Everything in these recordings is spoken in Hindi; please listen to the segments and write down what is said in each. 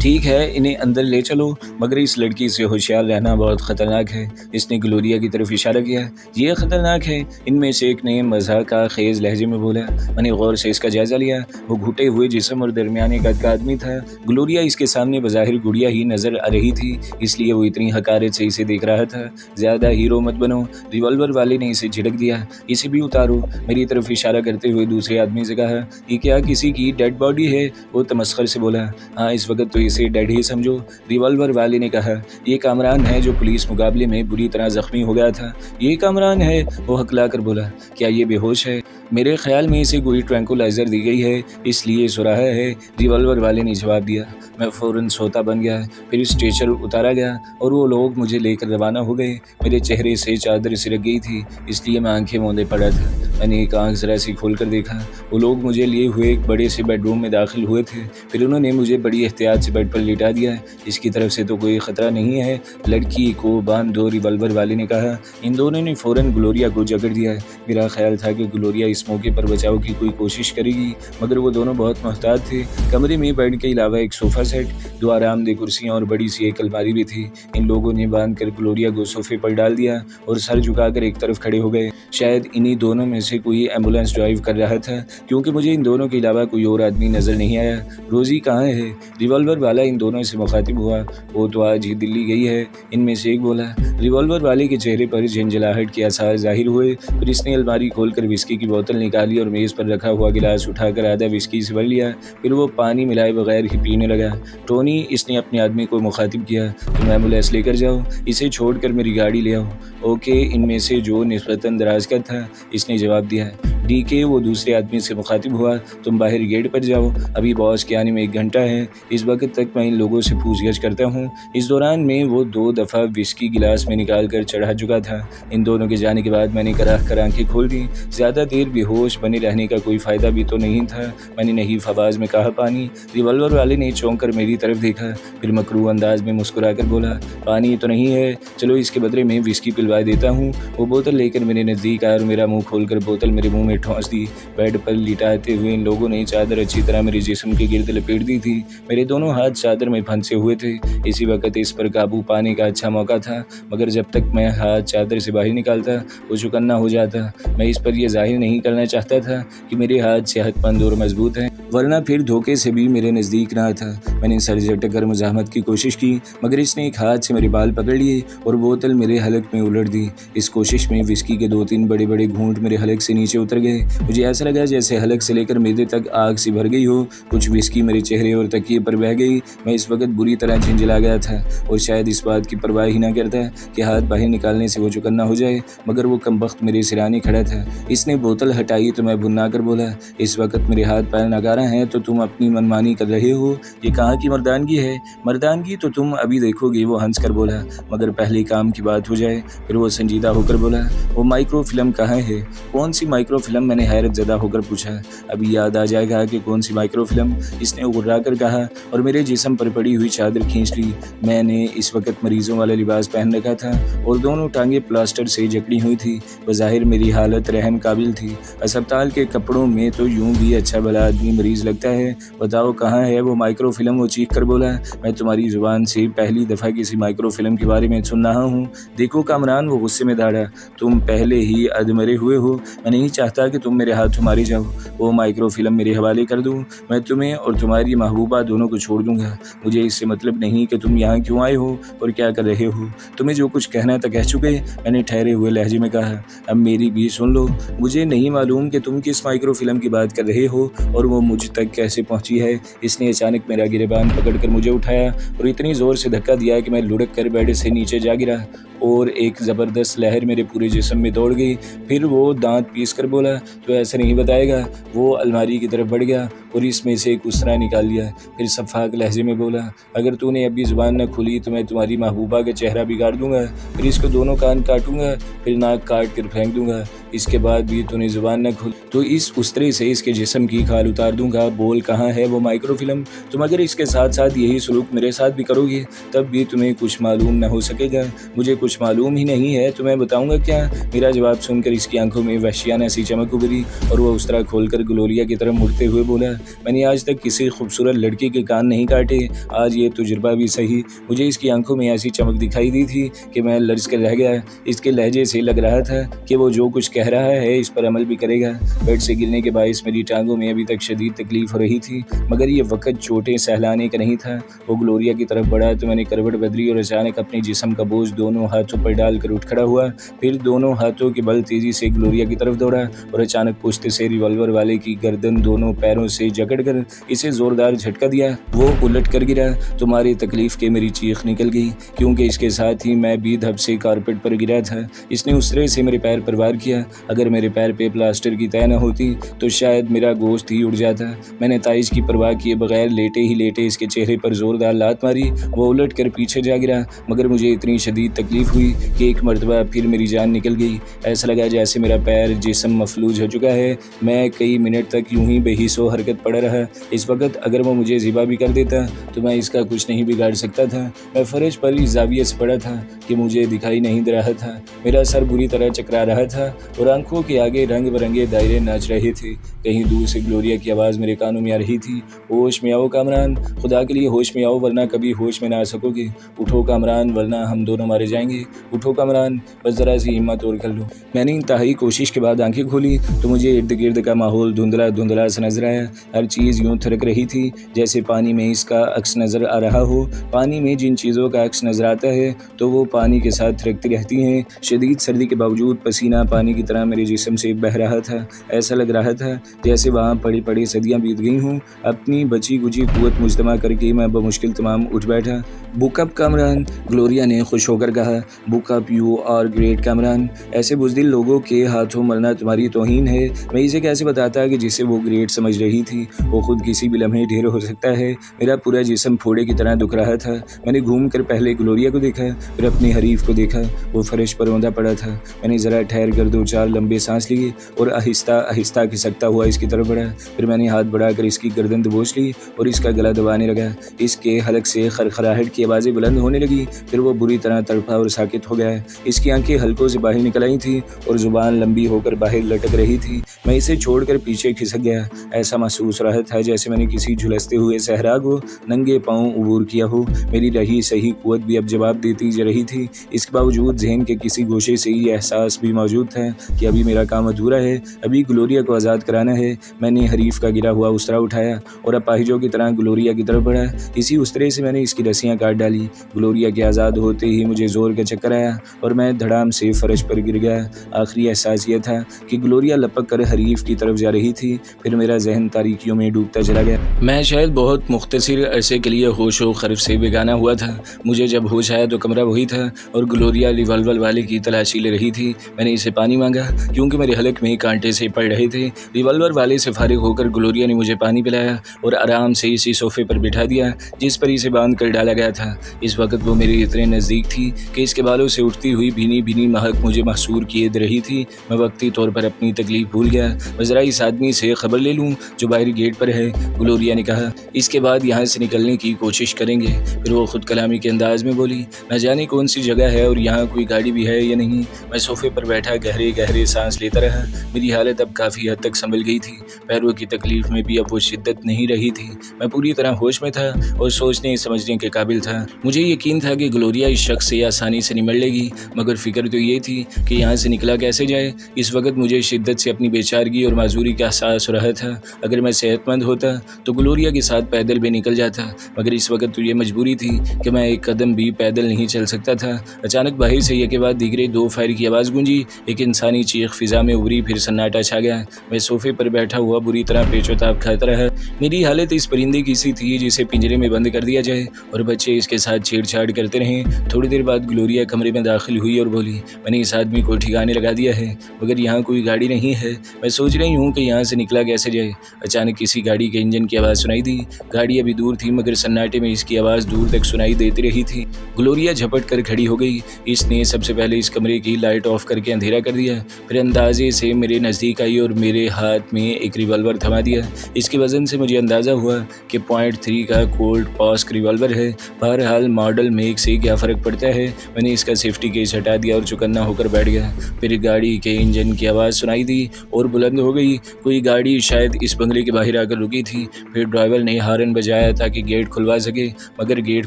ठीक है, इन्हें अंदर ले चलो, मगर इस लड़की से होशियार रहना बहुत ख़तरनाक है। इसने ग्लोरिया की तरफ इशारा किया। ये ख़तरनाक है, इनमें से एक ने मज़ाक का खेज़ लहजे में बोला। मैंने गौर से इसका जायज़ा लिया। वो घुटे हुए जिस्म और दरमियाने कद का आदमी था। ग्लोरिया इसके सामने बज़ाहिर गुड़िया ही नज़र आ रही थी, इसलिए वो इतनी हकारत से इसे देख रहा था। ज़्यादा हीरो मत बनो। रिवॉल्वर वाले ने इसे झिड़क दिया। इसे भी उतारो। मेरी तरफ इशारा करते हुए दूसरे आदमी से कहा, ये क्या किसी की डेड बॉडी है? वो तमस्खर से बोला, हाँ इस वक्त तो इसे डेड ही समझो। रिवॉल्वर वाले ने कहा, ये कामरान है जो पुलिस मुकाबले में बुरी तरह जख्मी हो गया था। ये कामरान है? वो हकला कर बोला, क्या ये बेहोश है? मेरे ख्याल में इसे कोई ट्रैंकुलाइज़र दी गई है, इसलिए सुराहा है। रिवॉल्वर वाले ने जवाब दिया। मैं फ़ौरन सोता बन गया। फिर स्ट्रेचर उतारा गया और वो लोग मुझे लेकर रवाना हो गए। मेरे चेहरे से चादर सिरक गई थी, इसलिए मैं आंखें मूंदे पड़ा था। मैंने एक आंख ज़रा सी खोल कर देखा। वो लोग मुझे लिए हुए एक बड़े से बेडरूम में दाखिल हुए थे। फिर उन्होंने मुझे बड़ी एहतियात से बेड पर लिटा दिया। इसकी तरफ से तो कोई ख़तरा नहीं है, लड़की को बांध दो, रिवॉल्वर वाले ने कहा। इन दोनों ने फ़ौरन ग्लोरिया को जकड़ दिया। मेरा ख्याल था कि ग्लोरिया इस मौके पर बचाव की कोई कोशिश करेगी, मगर वो दोनों बहुत मोहतात थे। कमरे में बेड के अलावा एक सोफ़ा सेट, 2 आरामदेह कुर्सियाँ और बड़ी सी एक अलमारी भी थी। इन लोगों ने बांध कर ग्लोरिया को सोफ़े पर डाल दिया और सर झुकाकर एक तरफ खड़े हो गए। शायद इन्हीं दोनों में से कोई एम्बुलेंस ड्राइव कर रहा था, क्योंकि मुझे इन दोनों के अलावा कोई और आदमी नज़र नहीं आया। रोज़ी कहाँ है? रिवॉल्वर वाला इन दोनों से मुखातिब हुआ। वो तो आज ही दिल्ली गई है, इनमें से एक बोला। रिवॉल्वर वाले के चेहरे पर झंझलाहट के आसार जाहिर हुए। फिर इसने अलमारी खोलकर विस्की की बोतल निकाली और मेज़ पर रखा हुआ गिलास उठाकर आधा विस्की से भर लिया। फिर वो पानी मिलाए बगैर ही पीने लगा। टोनी, इसने अपने आदमी को मुखातिब किया, तुम एम्बुलेंस लेकर जाओ, इसे छोड़कर मेरी गाड़ी ले आओ। ओके, इनमें से जो निस्बतन दराज का था, इसने जवाब दिया। डीके, वो दूसरे आदमी से मुखातिब हुआ, तुम बाहर गेट पर जाओ, अभी बॉस के आने में 1 घंटा है। इस वक्त तक मैं इन लोगों से पूछगछ करता हूँ। इस दौरान में वो 2 दफ़ा विस्की गिलास में निकाल कर चढ़ा चुका था। इन दोनों के जाने के बाद मैंने कराह कर आंखें खोल दी। ज़्यादा देर बेहोश बने रहने का कोई फ़ायदा भी तो नहीं था। मैंने नहीफ आवाज़ में कहा, पानी। रिवॉल्वर वाले ने चौंक कर मेरी तरफ देखा, फिर मकरूह अंदाज में मुस्कुरा कर बोला, पानी तो नहीं है, चलो इसके बदले में विस्की पिलवा देता हूँ। वो बोतल लेकर मेरे नज़दीक आया और मेरा मुँह खोलकर बोतल मेरे मुँह में ठोंस दी। बेड पर लिटाते हुए इन लोगों ने चादर अच्छी तरह मेरे जिस्म के गिर्द लपेट दी थी। मेरे दोनों हाथ चादर में फंसे हुए थे। इसी वक्त इस पर काबू पाने का अच्छा मौका था, मगर जब तक मैं हाथ चादर से बाहर निकालता वो चुकन्ना हो जाता। मैं इस पर यह जाहिर नहीं करना चाहता था कि मेरे हाथ सेहतमंद और मजबूत हैं, वरना फिर धोखे से भी मेरे नज़दीक ना था। मैंने सर झटक कर मुज़ाहमत की कोशिश की, मगर इसने एक हाथ से मेरे बाल पकड़ लिए और बोतल मेरे हलक में उलट दी। इस कोशिश में विस्की के 2-3 बड़े-बड़े घूंट मेरे हलक से नीचे उतर गए। मुझे ऐसा लगा जैसे हलक से लेकर मैदे तक आग सी भर गई हो। कुछ विस्की मेरे चेहरे और तकिए पर बह गई। मैं इस वक्त बुरी तरह झंझला गया था और शायद इस बात की परवाह ही ना करता कि हाथ बाहर निकालने से वो चुकन्ना हो जाए, मगर वो कमबख्त मेरे सिराने खड़ा था। इसने बोतल हटाई तो मैं भुन्ना कर बोला, इस वक्त मेरे हाथ पैर नकारा हैं तो तुम अपनी मनमानी कर रहे हो। ये कहाँ की मर्दानगी है? मर्दानगी तो तुम अभी देखोगे। वो हंस कर बोला, मगर पहले काम की बात हो जाए। फिर वो संजीदा होकर बोला, वो माइक्रो फिल्म कहाँ है? कौन सी माइक्रो फिल्म? मैंने हैरत ज़दा होकर पूछा। अभी याद आ जाएगा कि कौन सी माइक्रो फिल्म, इसने गुर्रा कर कहा और मेरे जिस्म पर पड़ी हुई चादर खींच ली। मैंने इस वक्त मरीजों वाला लिबास पहन रखा था और दोनों टांगें प्लास्टर से जकड़ी हुई थी। बज़ाहिर मेरी हालत रहम काबिल थी। अस्पताल के कपड़ों में तो यूं भी अच्छा भला आदमी मरीज लगता है। बताओ कहाँ है वो माइक्रो फिल्म? वो चीख कर बोला, मैं तुम्हारी जुबान से पहली दफ़ा किसी माइक्रो फिल्म के बारे में सुन रहा हूँ। देखो कामरान, वो गुस्से में दौड़ा, तुम पहले ही अधमरे हुए हो। मैं नहीं चाहता कि तुम मेरे हाथों मारे जाओ। वो माइक्रो फिल्म मेरे हवाले कर दूँ, मैं तुम्हें और तुम्हारी महबूबा दोनों को छोड़ दूँगा। मुझे इससे मतलब नहीं कि तुम यहाँ क्यों आए हो और क्या कर रहे हो। तुम्हें जो कुछ कहना था कह चुके, मैंने ठहरे हुए लहजे में कहा। अब मेरी भी सुन लो। मुझे नहीं मालूम कि तुम किस माइक्रो फिल्म की बात कर रहे हो और वो मुझ तक कैसे पहुंची है। इसने अचानक मेरा गिरेबान पकड़कर मुझे उठाया और इतनी ज़ोर से धक्का दिया कि मैं लुढ़क कर बेड से नीचे जा गिरा और एक ज़बरदस्त लहर मेरे पूरे जिस्म में दौड़ गई। फिर वो दांत पीस कर बोला, तो ऐसा नहीं बताएगा। वो अलमारी की तरफ बढ़ गया और इसमें से एक उसरा निकाल लिया। फिर सफ़ाक लहजे में बोला, अगर तूने अभी ज़ुबान न खुली तो मैं तुम्हारी महबूबा का चेहरा बिगाड़ दूंगा। फिर इसको दोनों कान काटूंगा, फिर नाक काट कर फेंक दूंगा। इसके बाद भी तूने जुबान न खोली तो इस उस्तरे से इसके जिस्म की खाल उतार दूंगा। बोल कहाँ है वो माइक्रोफिल्म? तुम अगर इसके साथ साथ यही सलूक मेरे साथ भी करोगे तब भी तुम्हें कुछ मालूम न हो सकेगा। मुझे कुछ मालूम ही नहीं है तो मैं बताऊंगा क्या? मेरा जवाब सुनकर इसकी आंखों में वहशियाना सी चमक उभरी और वह उस्तरा खोलकर ग्लोरिया की तरफ मुड़ते हुए बोला, मैंने आज तक किसी खूबसूरत लड़की के कान नहीं काटे, आज ये तजुर्बा भी सही। मुझे इसकी आंखों में ऐसी चमक दिखाई दी थी कि मैं लर्ज कर रह गया। इसके लहजे से लग रहा था कि वो जो कुछ कह रहा है इस पर अमल भी करेगा। बेड से गिरने के बायस मेरी टांगों में अभी तक शदीद तकलीफ हो रही थी, मगर ये वक्त चोटें सहलाने का नहीं था। वो ग्लोरिया की तरफ बढ़ा तो मैंने करवट बदली और अचानक अपने जिस्म का बोझ दोनों हाथों पर डालकर उठ खड़ा हुआ। फिर दोनों हाथों के बल तेजी से ग्लोरिया की तरफ दौड़ा और अचानक पुश्त से रिवॉल्वर वाले की गर्दन दोनों पैरों से जकड़कर इसे जोरदार झटका दिया। वो उलट कर गिरा। तुम्हारी तकलीफ के मेरी चीख निकल गई, क्योंकि इसके साथ ही मैं भी धब से कारपेट पर गिरा था। इसने उस तरह से मेरे पैर पर वार किया। अगर मेरे पैर पे प्लास्टर की तय न होती तो शायद मेरा गोश्त ही उड़ जाता। मैंने ताइज की परवाह किए बगैर लेटे ही लेटे इसके चेहरे पर जोरदार लात मारी। वो उलट कर पीछे जा गिरा, मगर मुझे इतनी शदीद तकलीफ हुई कि एक मरतबा फिर मेरी जान निकल गई। ऐसा लगा जैसे मेरा पैर जिस्म मफलूज हो चुका है। मैं कई मिनट तक यूं ही बेहिसो हरकत पड़ा रहा। इस वक्त अगर वो मुझे ज़िबा भी कर देता तो मैं इसका कुछ नहीं बिगाड़ सकता था। मैं फर्श पर इस जाविये से पड़ा था कि मुझे दिखाई नहीं दे रहा था। मेरा सर बुरी तरह चकरा रहा था और आंखों के आगे रंग बिरंगे दायरे नाच रहे थे। कहीं दूर से ग्लोरिया की आवाज़ मेरे कानों में आ रही थी, होश में आओ कामरान, खुदा के लिए होश में आओ वरना कभी होश में ना आ सकोगे। उठो कामरान वरना हम दोनों मारे जाएंगे। उठो कामरान, बस ज़रा सी हिम्मत और कर लो। मैंने इंतहाई कोशिश के बाद आंखें खोली तो मुझे इर्द गिर्द का माहौल धुंधला धुंधला सा नजर आया। हर चीज़ यूं थिरक रही थी जैसे पानी में इसका अक्स नज़र आ रहा हो। पानी में जिन चीज़ों का अक्स नज़र आता है तो वो पानी के साथ थिरकती रहती हैं। शदीद सर्दी के बावजूद पसीना पानी की तरह मेरे जिस्म से बह रहा था। ऐसा लग रहा था जैसे वहाँ पड़ी पड़ी सदियाँ बीत गई हूँ। अपनी बची गुची कुव्वत मुजतमा करके मैं बमुश्किल तमाम उठ बैठा। बुक अप कामरान, ग्लोरिया ने खुश होकर कहा। Buck up, you are great Kamran. ऐसे बुज़दिल लोगों के हाथों मरना तुम्हारी तौहीन है। मैं इसे कैसे बताता कि जिसे वो ग्रेट समझ रही थी वो खुद किसी भी लम्हे ढेर हो सकता है। मेरा पूरा जिस्म फोड़े की तरह दुख रहा था। मैंने घूम कर पहले ग्लोरिया को देखा, फिर अपनी हरीफ को देखा। वो फर्श पर औंधा पड़ा था। मैंने ज़रा ठहर कर 2-4 लंबे सांस लिए और आहिस्ता आहिस्ता खिसकता हुआ इसकी तरफ बढ़ा। फिर मैंने हाथ बढ़ाकर इसकी गर्दन दबोच ली और इसका गला दबाने लगा। इसके हलक से खरखराहट की आवाज़ें बुलंद होने लगी। फिर वो बुरी तरह तड़पा और साकित हो गया। इसकी आंखें हल्कों से बाहर निकल आई थी और जुबान लंबी होकर बाहर लटक रही थी। मैं इसे छोड़कर पीछे खिसक गया। ऐसा महसूस रहा था जैसे मैंने किसी झुलसते हुए सहरा को नंगे पांव उबूर किया हो। मेरी रही सही कुव्वत भी अब जवाब देती जा रही थी। इसके बावजूद जहन के किसी गोशे से ये एहसास भी मौजूद था कि अभी मेरा काम अधूरा है, अभी ग्लोरिया को आज़ाद कराना है। मैंने हरीफ का गिरा हुआ उस्तरा उठाया और अपाहिजों की तरह ग्लोरिया की तरफ बढ़ा। इसी उस्तरे से मैंने इसकी रस्सियाँ काट डाली। ग्लोरिया के आज़ाद होते ही मुझे जोर का चक्कर आया और मैं धड़ाम से फर्श पर गिर गया। आखिरी एहसास यह था कि ग्लोरिया लपक कर हरीफ की तरफ जा रही थी। फिर मेरा जहन तारीकियों में डूबता चला गया। मैं शायद बहुत मुख्तसर अरसे के लिए होश व खर्फ से बेगाना हुआ था। मुझे जब होश आया तो कमरा वही था और ग्लोरिया रिवॉल्वर वाले की तलाशी ले रही थी। मैंने इसे पानी मांगा क्योंकि मेरे हलक में कांटे से पड़ रहे थे। रिवॉल्वर वाले से फारिग होकर ग्लोरिया ने मुझे पानी पिलाया और आराम से इसी सोफे पर बिठा दिया जिस पर इसे बांध कर डाला गया था। इस वक्त वो मेरे इतने नज़दीक थी कि इसके बालों से उठती हुई भीनी भीनी महक मुझे महसूर किए दे रही थी। मैं वक्ती तौर पर अपनी तकलीफ भूल गया। मैं ज़रा इस आदमी से खबर ले लूँ जो बाहरी गेट पर है, ग्लोरिया ने कहा। इसके बाद यहाँ से निकलने की कोशिश करेंगे। फिर वो खुद कलामी के अंदाज में बोली, न जाने कौन सी जगह है और यहाँ कोई गाड़ी भी है या नहीं। मैं सोफे पर बैठा गहरे गहरे सांस लेता रहा। मेरी हालत अब काफ़ी हद तक संभल गई थी। पैरों की तकलीफ में भी अब वो शिद्दत नहीं रही थी। मैं पूरी तरह होश में था और सोचने समझने के काबिल था। मुझे यकीन था कि ग्लोरिया इस शख्स से आसानी से निमट लेगी, मगर फिक्र तो ये थी कि यहाँ से निकला कैसे जाए। इस वक्त मुझे शिद्दत से अपनी बेचारगी और माजूरी का एहसास हो रहा था। अगर मैं सेहतमंद होता तो ग्लोरिया के साथ पैदल भी निकल जाता, मगर इस वक्त तो ये मजबूरी थी कि मैं एक कदम भी पैदल नहीं चल सकता था। अचानक बाहर से एक के बाद दीगरे 2 फायर की आवाज़ गूंजी। एक इंसानी चीख फिजा में उभरी, फिर सन्नाटा छा गया। मैं सोफे पर बैठा हुआ बुरी तरह पेचोताप खाता रहा। मेरी हालत इस परिंदे की सी थी जिसे पिंजरे में बंद कर दिया जाए और बच्चे इसके साथ छेड़छाड़ करते रहे। थोड़ी देर बाद ग्लोरिया कमरे में दाखिल हुई और बोली, मैंने इस आदमी को ठिकाने लगा दिया है, मगर यहाँ कोई गाड़ी नहीं है। मैं सोच रही हूँ कि यहाँ से निकला कैसे जाए। अचानक किसी गाड़ी के इंजन की आवाज़ सुनाई दी। गाड़ी अभी दूर थी मगर सन्नाटे में इसकी आवाज़ दूर तक सुनाई देती रही थी। ग्लोरिया झपट कर खड़ी हो गई। इसने सबसे पहले इस कमरे की लाइट ऑफ करके अंधेरा कर दिया। गया, फिर अंदाजे से मेरे नज़दीक आई और मेरे हाथ में एक रिवॉल्वर थमा दिया। इसके वज़न से मुझे अंदाज़ा हुआ कि .3 का कोल्ट पॉस्क रिवॉल्वर है। बहरहाल मॉडल मेक से क्या फ़र्क पड़ता है। मैंने इसका सेफ्टी केस हटा दिया और चौकन्ना होकर बैठ गया। फिर गाड़ी के इंजन की आवाज़ सुनाई दी और बुलंद हो गई। कोई गाड़ी शायद इस बंगले के बाहर आकर रुकी थी। फिर ड्राइवर ने हॉर्न बजाया ताकि गेट खुलवा सके, मगर गेट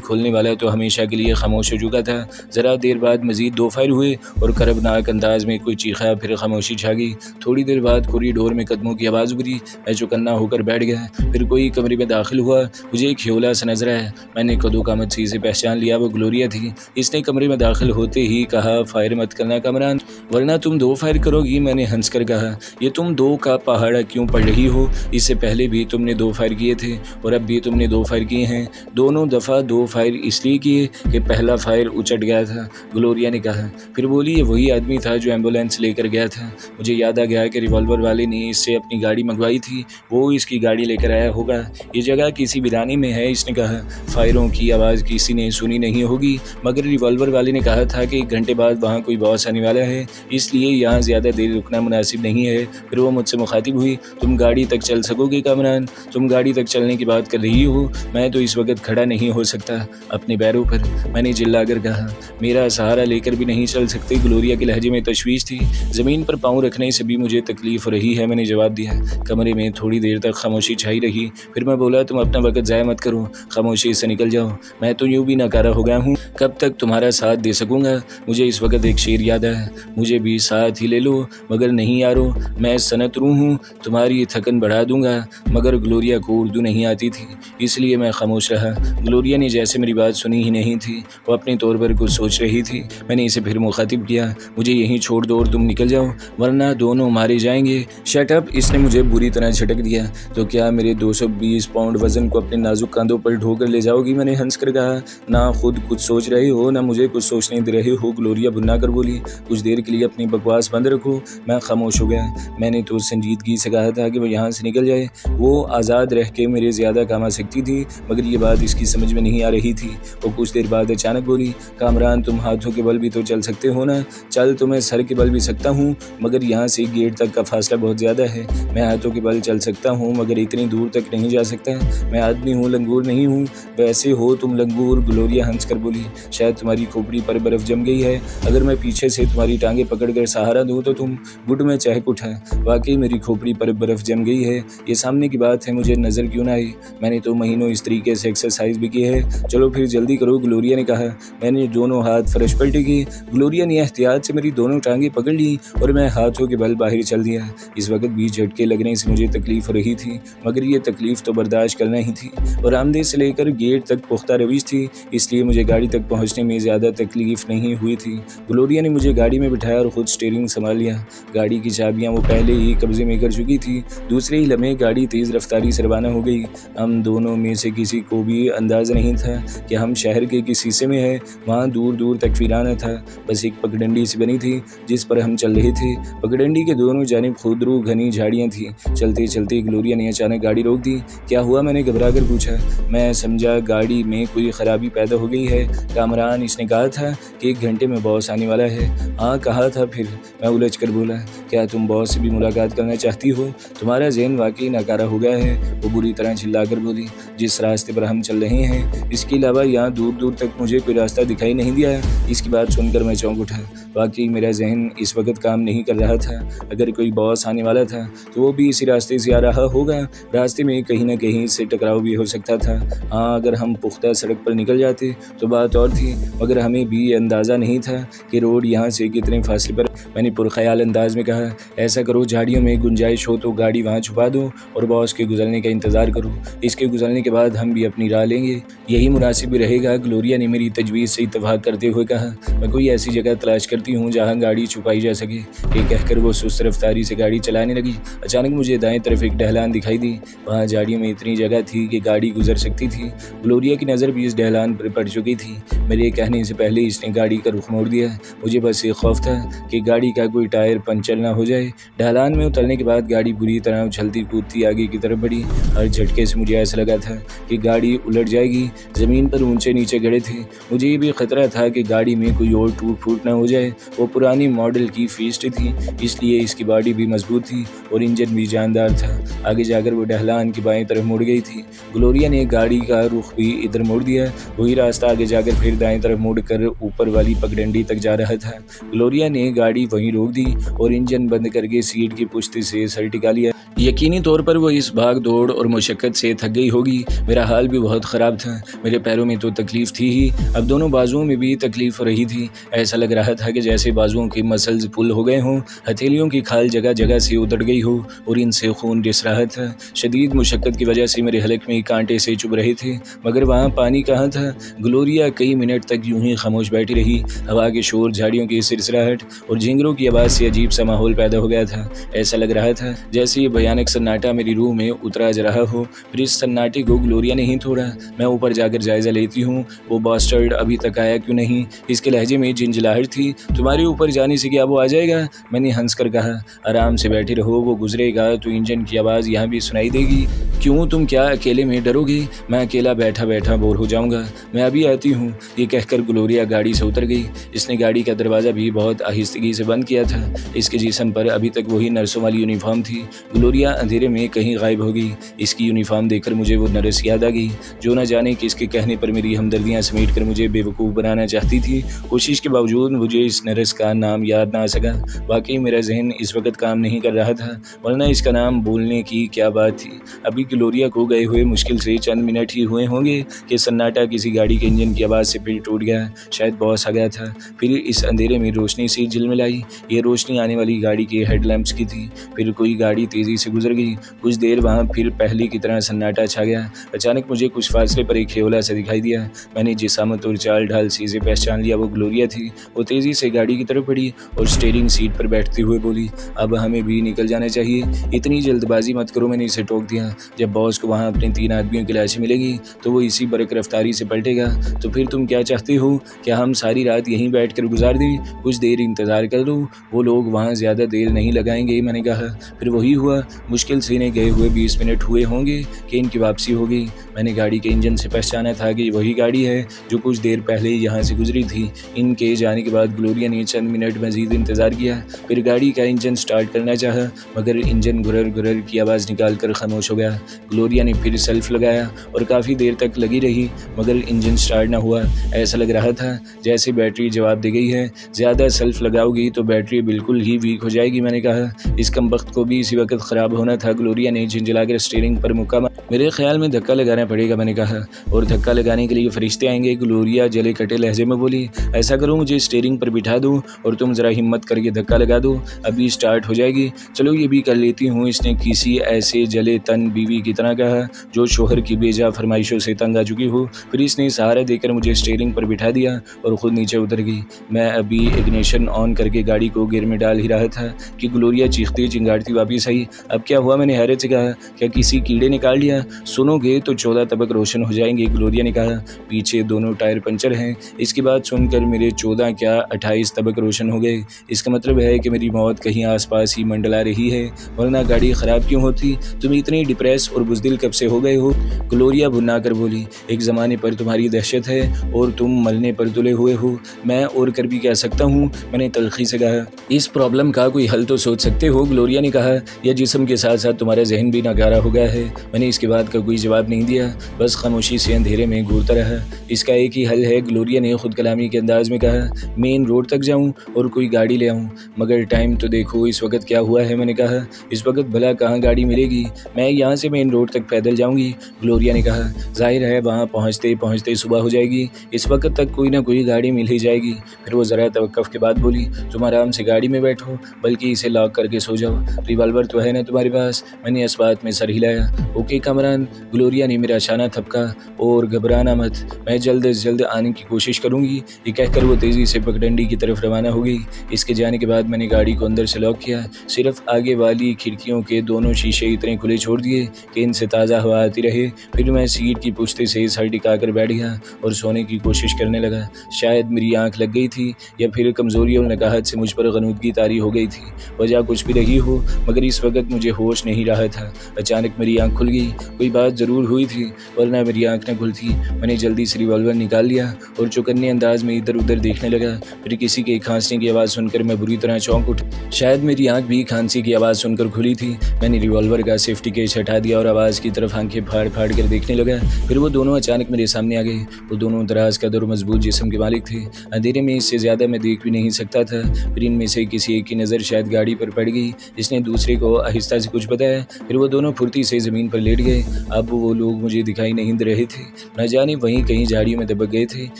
खोलने वाला तो हमेशा के लिए खामोश हो चुका था। ज़रा देर बाद मज़ीद 2 फायर हुए और करबनाक अंदाज में कोई चीखा, फिर खामोशी छा गई। थोड़ी देर बाद कॉरिडोर में कदमों की आवाज़ उभरी। मैं चौकन्ना होकर बैठ गया। फिर कोई कमरे में दाखिल हुआ। मुझे एक ह्योला सा नजर आया। मैंने कदो कामत सी से पहचान लिया, वो ग्लोरिया थी। इसने कमरे में दाखिल होते ही कहा, फायर मत करना कामरान, वरना तुम 2 फायर करोगी। मैंने हंसकर कहा, ये तुम 2 का पहाड़ क्यों पढ़ रही हो? इससे पहले भी तुमने 2 फायर किए थे और अब भी तुमने 2 फायर किए हैं। दोनों दफ़ा 2 फायर इसलिए किए कि पहला फायर उचट गया था, ग्लोरिया ने कहा। फिर बोली, ये वही आदमी था जो एम्बुलेंस लेकर गया था। मुझे याद आ गया कि रिवॉल्वर वाले ने इससे अपनी गाड़ी मंगवाई थी, वो इसकी गाड़ी लेकर आया होगा। ये जगह किसी वीरानी में है। इसने कहा, फायरों की आवाज़ किसी ने सुनी नहीं होगी, मगर रिवॉल्वर वाले ने कहा था कि 1 घंटे बाद वहाँ कोई बॉस आने वाला है, इसलिए यहाँ ज़्यादा देर रुकना मुनासिब नहीं है। फिर वो मुझसे मुखातिब हुई, तुम गाड़ी तक चल सकोगे कामरान? तुम गाड़ी तक चलने की बात कर रही हो? मैं तो इस वक्त खड़ा नहीं हो सकता अपने पैरों पर। मैंने चिल्लाकर कहा, मेरा सहारा लेकर भी नहीं चल सकते। ग्लोरिया के लहजे में तशवीश थी। ज़मीन पर पाँव रखने से भी मुझे तकलीफ़ हो रही है, मैंने जवाब दिया। कमरे में थोड़ी देर तक खामोशी छाई रही। फिर मैं बोला, तुम अपना वक्त ज़ाया मत करो, खामोशी से निकल जाओ। मैं तो यूँ भी नाकारा हो गया हूँ, कब तक तुम्हारा साथ दे सकूँगा? मुझे इस वक्त एक शेर याद है, मुझे भी साथ ही ले लो, मगर नहीं यारो, मैं सनत रू हूँ, तुम्हारी थकन बढ़ा दूंगा। मगर ग्लोरिया को उर्दू नहीं आती थी, इसलिए मैं खामोश रहा। ग्लोरिया ने जैसे मेरी बात सुनी ही नहीं थी, वो अपने तौर पर कुछ सोच रही थी। मैंने इसे फिर मुखातिब किया, मुझे यहीं छोड़ दो और तुम निकल जाओ, वरना दोनों मारे जाएंगे। शट अप, इसने मुझे बुरी तरह झटक दिया। तो क्या मेरे 220 पाउंड वजन को अपने नाजुक कंधों पर ढोकर ले जाओगी? मैंने हंस कर कहा, ना खुद कुछ सोच रहे हो, ना मुझे कुछ सोचने दे रहे हो। ग्लोरिया भुन्ना कर बोली, कुछ देर के लिए अपनी बकवास बंद रखो। मैं खामोश हो गया। मैंने तो संजीदगी से कहा था कि वो यहाँ से निकल जाए, वो आज़ाद रह के मेरे ज़्यादा काम आ सकती थी, मगर ये बात इसकी समझ में नहीं आ रही थी। वो कुछ देर बाद अचानक बोली, कामरान तुम हाथों के बल भी तो चल सकते हो ना? चल तो मैं सर के बल भी सकता हूँ, मगर यहाँ से गेट तक का फासला बहुत ज़्यादा है। मैं हाथों के बल चल सकता हूँ, मगर इतनी दूर तक नहीं जा सकता। मैं आदमी हूँ, लंगूर नहीं हूँ। वैसे हो तुम लंगूर, ग्लोरिया हंस कर बोली। शायद तुम्हारी खोपड़ी पर बर्फ़ जम गई है। अगर मैं पीछे से तुम्हारी टांगें पकड़कर सहारा दूँ तो तुम गुट में चहक उठा। वाकई मेरी खोपड़ी पर बर्फ़ जम गई है। ये सामने की बात है, मुझे नज़र क्यों ना आई? मैंने तो महीनों इस तरीके से एक्सरसाइज भी की है। चलो फिर जल्दी करो, ग्लोरिया ने कहा। मैंने दोनों हाथ फर्श पर टेके। ग्लोरिया ने एहतियात से मेरी दोनों टांगें पकड़ ली और मैं हाथों के बल बाहर चल दिया। इस वक्त भी झटके लगने से मुझे तकलीफ हो रही थी, मगर ये तकलीफ तो बर्दाश्त करना ही थी। और आमदे से लेकर गेट तक पुख्ता रवीश थी, इसलिए मुझे गाड़ी तक पहुंचने में ज़्यादा तकलीफ नहीं हुई थी। ग्लोरिया ने मुझे गाड़ी में बिठाया और खुद स्टीयरिंग संभाल लिया। गाड़ी की चाबियां वो पहले ही कब्जे में कर चुकी थी। दूसरे ही लम्हे गाड़ी तेज़ रफ्तारी से रवाना हो गई। हम दोनों में से किसी को भी अंदाज़ा नहीं था कि हम शहर के किस हिस्से में हैं। वहाँ दूर दूर तक वीराना था, बस एक पगडंडी सी बनी थी जिस पर हम चल रहे थे। पगडंडी के दोनों जानिब खुदरू घनी झाड़ियाँ थी। चलते चलते ग्लोरिया ने अचानक गाड़ी रोक दी। क्या हुआ? मैंने घबरा कर पूछा। मैं समझा गाड़ी में कोई ख़राबी पैदा हो गई है कामरान, इसने कहा था कि 1 घंटे में बॉस आने वाला है। हाँ कहा था। फिर मैं उलझ कर बोला, क्या तुम बॉस से भी मुलाकात करना चाहती हो? तुम्हारा ज़हन वाकई नाकारा हो गया है। वो बुरी तरह चिल्ला कर बोली, जिस रास्ते पर हम चल रहे हैं इसके अलावा यहाँ दूर दूर तक मुझे कोई रास्ता दिखाई नहीं दिया। इसकी बात सुनकर मैं चौंक उठा। वाकई मेरा जहन इस वक्त काम नहीं कर रहा था। अगर कोई बॉस आने वाला था तो वो भी इसी रास्ते से आ रहा होगा। रास्ते में कहीं ना कहीं से टकराव भी हो सकता था। हाँ, अगर हम पुख्ता सड़क पर निकल जाते तो बात और थी, मगर हमें भी अंदाज़ा नहीं था कि रोड यहाँ से कितने फासले पर। मैंने पुरख्याल अंदाज में कहा, ऐसा करो झाड़ियों में गुंजाइश हो तो गाड़ी वहाँ छुपा दो और बॉस के गुजरने का इंतज़ार करो। इसके गुजरने के बाद हम भी अपनी राह लेंगे, यही मुनासिब भी रहेगा। ग्लोरिया ने मेरी तजवीज़ से इत्तफाक करते हुए कहा, मैं कोई ऐसी जगह तलाश करती हूँ जहाँ गाड़ी छुपाई जा सके। ये कहकर वो सुस्त रफ्तारी से गाड़ी चलाने लगी। अचानक मुझे दाएं तरफ एक ढलान दिखाई दी। वहाँ झाड़ियों में इतनी जगह थी कि गाड़ी गुजर सकती थी। ग्लोरिया की नज़र भी इस ढलान पर पड़ चुकी थी। मेरे कहने से पहले इसने गाड़ी का रुख मोड़ दिया। मुझे बस ये खौफ था कि गाड़ी का कोई टायर पंचर ना हो जाए। ढलान में उतरने के बाद गाड़ी बुरी तरह उछलती कूदती आगे की तरफ बढ़ी। हर झटके से मुझे ऐसा लगा था कि गाड़ी उलट जाएगी। ज़मीन पर ऊंचे नीचे गड़े थे। मुझे ये भी खतरा था कि गाड़ी में कोई और टूट फूट ना हो जाए। वो पुरानी मॉडल की फीस्ट थी, इसलिए इसकी बॉडी भी मजबूत थी और इंजन भी जानदार था। आगे जाकर वो ढलान की बाएं तरफ मुड़ गई थी। ग्लोरिया ने गाड़ी का रुख भी इधर मोड़ दिया। वही रास्ता आगे जाकर फिर दाएं तरफ मुड़कर ऊपर वाली पगडंडी तक जा रहा था। ग्लोरिया ने गाड़ी वहीं रोक दी और इंजन बंद करके सीट की पुश्ती से सर टिका लिया। यकीनी तौर पर वो इस भाग दौड़ और मुशक्कत से थक गई होगी। मेरा हाल भी बहुत ख़राब था। मेरे पैरों में तो तकलीफ़ थी ही, अब दोनों बाजुओं में भी तकलीफ़ हो रही थी। ऐसा लग रहा था कि जैसे बाजुओं के मसल्स पुल हो गए हों, हथेलियों की खाल जगह जगह से उतर गई हो और इनसे खून रिस रहा था। शदीद मुशक्कत की वजह से मेरे हलक में कांटे से चुभ रहे थे, मगर वहाँ पानी कहाँ था। ग्लोरिया कई मिनट तक यूं ही खामोश बैठी रही। हवा के शोर, झाड़ियों की सिरसराहट और झिंगरों की आवाज़ से अजीब सा माहौल पैदा हो गया था। ऐसा लग रहा था जैसे ये भयानक सन्नाटा मेरी रूह में उतरा जा रहा हो। फिर इस सन्नाटे को ग्लोरिया ने ही तोड़ा। मैं ऊपर जाकर जायजा लेती हूँ, वो बास्टर्ड अभी तक आया क्यों नहीं। इसके लहजे में झिंझलाहट थी। तुम्हारे ऊपर जाने से क्या वो आ जाएगा? मैंने हंस कर कहा। आराम से बैठे रहो, वो गुजरेगा तो इंजन की आवाज़ यहाँ भी सुनाई देगी। क्यों, तुम क्या अकेले में डरोगे? मैं अकेला बैठा बैठा बोर हो जाऊंगा। मैं अभी आती हूँ। ये कहकर ग्लोरिया गाड़ी से उतर गई। इसने गाड़ी का दरवाज़ा भी बहुत आहिस्तगी से बंद किया था। इसके जिस्म पर अभी तक वही नर्सों वाली यूनिफॉर्म थी। ग्लोरिया अंधेरे में कहीं गायब हो गई। इसकी यूनिफॉर्म देखकर मुझे वो नर्स याद आ गई, जो न जाने किसके कहने पर मेरी हमदर्दियाँ समेट कर मुझे बेवकूफ़ बनाना चाहती थी। कोशिश के बावजूद मुझे इस नर्स का नाम याद ना आ सका। वाकई मेरा जहन इस वक्त काम नहीं कर रहा था, वरना इसका नाम बोलने की क्या बात थी। अभी ग्लोरिया को गए हुए मुश्किल से चंद मिनट ही हुए होंगे कि सन्नाटा किसी गाड़ी के इंजन की आवाज़ से फिर टूट गया। शायद बॉस आ गया था। फिर इस अंधेरे में रोशनी सी झिलमिलाई। ये रोशनी आने वाली गाड़ी के हेडलैम्प्स की थी। फिर कोई गाड़ी तेज़ी से गुजर गई। कुछ देर वहाँ फिर पहले की तरह सन्नाटा छा गया। अचानक मुझे कुछ फासले पर एक खेवला सा दिखाई दिया। मैंने जिसामत और चाल ढाल से पहचान लिया। वो ग्लोरिया थी। वो तेज़ी से गाड़ी की तरफ बढ़ी और स्टीयरिंग सीट पर बैठते हुए बोली, अब हमें भी निकल जाना चाहिए। इतनी जल्दबाजी मत करो, मैंने इसे टोक दिया। जब बॉस को वहाँ अपने 3 आदमियों की लाशें मिलेगी तो वो इसी बरक रफ्तारी से पलटेगा। तो फिर तुम क्या चाहते हो? क्या हम सारी रात यहीं बैठ कर गुजार दें? कुछ देर इंतज़ार कर लो, वो लोग वहाँ ज़्यादा देर नहीं लगाएंगे, मैंने कहा। फिर वही हुआ। मुश्किल से इन्हें गए हुए 20 मिनट हुए होंगे कि इनकी वापसी हो गई। मैंने गाड़ी के इंजन से पहचाना था कि वही गाड़ी है जो कुछ देर पहले यहाँ से गुजरी थी। इनके जाने के बाद ग्लोरिया ने चंद मिनट मज़ीद इंतज़ार किया। फिर गाड़ी का इंजन स्टार्ट करना चाहा, मगर इंजन गुरर गुरर की आवाज़ निकाल कर खामोश हो गया। ग्लोरिया ने फिर सेल्फ लगाया और काफ़ी देर तक लगी रही, मगर इंजन स्टार्ट ना हुआ। ऐसा लग रहा था जैसे बैटरी जवाब दे गई है। ज़्यादा सेल्फ लगाओगी तो बैटरी बिल्कुल ही वीक हो जाएगी, मैंने कहा। इस कमबख्त को भी इसी वक्त ख़राब होना था। ग्लोरिया ने झिंझलाकर स्टीयरिंग पर मुक्का मारा। मेरे ख्याल में धक्का लगाना पड़ेगा, मैंने कहा, और धक्का लगाने के लिए फरिश्ते आएंगे। ग्लोरिया जले कटे लहजे में बोली, ऐसा करो, मुझे स्टीयरिंग पर बिठा दो और तुम ज़रा हिम्मत करके धक्का लगा दो, अभी स्टार्ट हो जाएगी। चलो ये भी कर लेती हूँ। इसने किसी ऐसे जले तन बीवी की तरह कहा जो शोहर की बेजा फरमाइशों से तंग आ चुकी हो। फिर इसने सहारा देकर मुझे स्टीयरिंग पर बिठा दिया और ख़ुद नीचे उतर गई। मैं अभी इग्निशन ऑन करके गाड़ी को गियर में डाल ही रहा था कि ग्लोरिया चीखती चिंगाड़ती वापस आई। अब क्या हुआ? मैंने हैरत से कहा। क्या किसी कीड़े ने काट लिया? सुनोगे तो 14 तबक रोशन हो जाएंगे, ग्लोरिया ने कहा। पीछे दोनों टायर पंचर हैं। इसकी बात सुनकर मेरे 14 क्या 28 तबक रोशन हो गए। इसका मतलब है कि मेरी मौत कहीं आसपास ही मंडला रही है, वरना गाड़ी ख़राब क्यों होती? तुम इतनी डिप्रेस और बुज़दिल कब से हो गए हो? ग्लोरिया भुना कर बोली, एक ज़माने पर तुम्हारी दहशत है और तुम मरने पर तुले हुए हो। मैं और कर भी क्या सकता हूँ, मैंने तलखी से कहा। इस प्रॉब्लम का कोई हल तो सोच सकते हो, ग्लोरिया ने कहा। यह जिस्म के साथ साथ तुम्हारा जहन भी नाकारा हो गया है। मैंने इसके बाद का कोई जवाब नहीं दिया, बस खामोशी से अंधेरे में घूरता रहा। इसका एक ही हल है, ग्लोरिया ने खुद कलामी के अंदाज में कहा। मेन रोड तक जाऊँ और कोई गाड़ी ले आऊँ, मगर टाइम तो देखो इस वक्त क्या हुआ है, मैंने कहा। इस वक्त भला कहाँ गाड़ी मिलेगी? मैं यहाँ से मेन रोड तक पैदल जाऊँगी, ग्लोरिया ने कहा। जाहिर है वहाँ पहुँचते पहुँचते सुबह हो जाएगी। इस वक्त तक कोई ना कोई गाड़ी मिल ही जाएगी। फिर वो ज़रा तवक्कुफ़ के बाद बोली, तुम आराम से गाड़ी में बैठो, बल्कि इसे लॉक करके सो जाओ। रिवाल्वर तो है ना तुम्हारे पास? मैंने इस बात में सर हिलाया। ओके कमरान, ग्लोरिया ने मेरा शाना थपका। और घबराना मत, मैं जल्द से जल्द आने की कोशिश करूँगी। ये कहकर वो तेज़ी से पगडंडी की तरफ रवाना हो गई। इसके जाने के बाद मैंने गाड़ी को अंदर से लॉक किया। सिर्फ आगे वाली खिड़कियों के दोनों शीशे इतने खुले छोड़ दिए कि इनसे ताज़ा हवा आती रहे। फिर मैं सीट की पुश्ते से सर टिकाकर बैठ गया और सोने की कोशिश करने लगा। शायद मेरी आँख लग गई थी या फिर कमज़ोरी और नकाहत से मुझ पर गनूदगी तारी हो गई थी। वजह कुछ भी रही हो, मगर इस वक्त मुझे होश नहीं रहा था। अचानक मेरी आँख खुल गई। कोई बात ज़रूर हुई थी, वरना मेरी आँख न खुलती। मैंने जल्दी से रिवॉल्वर निकाल लिया और चौकन्ने अंदाज में इधर उधर देखने लगा। फिर किसी के खांसने की आवाज़ सुनकर मैं बुरी तरह चौंक उठा। शायद मेरी आँख भी खांसी की आवाज़ सुनकर खुली थी। मैंने रिवॉल्वर का सेफ्टी केस हटा दिया और आवाज़ की तरफ आंखें फाड़ फाड़ कर देखने लगा। फिर वो दोनों अचानक मेरे सामने आ गए। वो दोनों दराज कदर और मजबूत जिस्म के मालिक थे। अंधेरे में इससे ज़्यादा मैं देख भी नहीं सकता था। फिर इनमें से किसी एक की नज़र शायद गाड़ी पर पड़ गई, जिसने दूसरे को आहिस्ता से कुछ बताया। फिर वो दोनों फुर्ती से ज़मीन पर लेट गए। अब वो लोग मुझे दिखाई नहीं दे रहे थे। न जाने वहीं कहीं झाड़ियों में दबक गए थे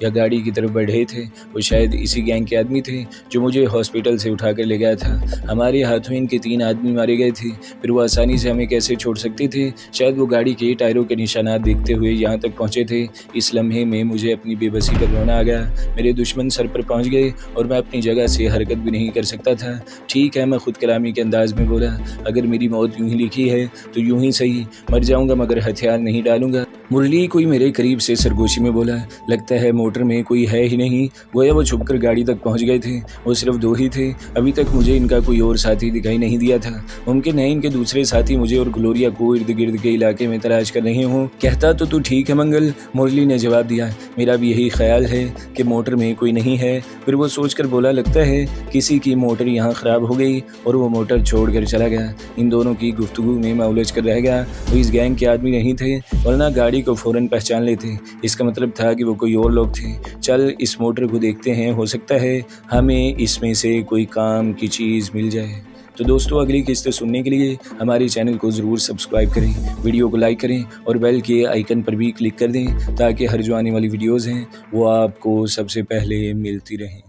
या गाड़ी की तरफ बढ़ रहे थे। वो शायद इसी गैंग के आदमी थे जो मुझे हॉस्पिटल से उठा कर ले गया था। हमारे हाथों इनके 3 आदमी मारे गए थे। फिर वो आसानी से हमें कैसे छोड़ सकते थे? शायद वो गाड़ी के टायरों के निशानात देखते हुए यहाँ तक पहुँचे थे। इस लम्हे में मुझे अपनी बेबसी पर रोना आ गया। मेरे दुश्मन सर पर पहुँच गए और मैं अपनी जगह से हरकत भी नहीं कर सकता था। ठीक है, मैं खुद कलामी के अंदाज में बोला, अगर मेरी मौत यूं ही लिखी है तो यूं ही सही, मर जाऊंगा मगर हथियार नहीं डालूंगा। मुरली कोई मेरे करीब से सरगोशी में बोला, लगता है मोटर में कोई है ही नहीं। गोया वो छुपकर गाड़ी तक पहुंच गए थे। वो सिर्फ 2 ही थे। अभी तक मुझे इनका कोई और साथी दिखाई नहीं दिया था। मुमकिन है इनके दूसरे साथी मुझे और ग्लोरिया को इर्द गिर्द के इलाके में तलाश कर रहे हों। कहता तो तू ठीक है मंगल, मुरली ने जवाब दिया। मेरा भी यही ख्याल है कि मोटर में कोई नहीं है। फिर वो सोचकर बोला, लगता है किसी की मोटर यहाँ ख़राब हो गई और वो मोटर छोड़ कर चला गया। इन दोनों की गुफ्तगू में मैं उलझ कर रह गया। वो इस गैंग के आदमी नहीं थे, वरना गाड़ी को फ़ौरन पहचान लेते। इसका मतलब था कि वो कोई और लोग थे। चल इस मोटर को देखते हैं, हो सकता है हमें इसमें से कोई काम की चीज़ मिल जाए। तो दोस्तों, अगली किस्तें सुनने के लिए हमारे चैनल को ज़रूर सब्सक्राइब करें, वीडियो को लाइक करें और बेल के आइकन पर भी क्लिक कर दें ताकि हर जो आने वाली वीडियोज़ हैं वो आपको सबसे पहले मिलती रहें।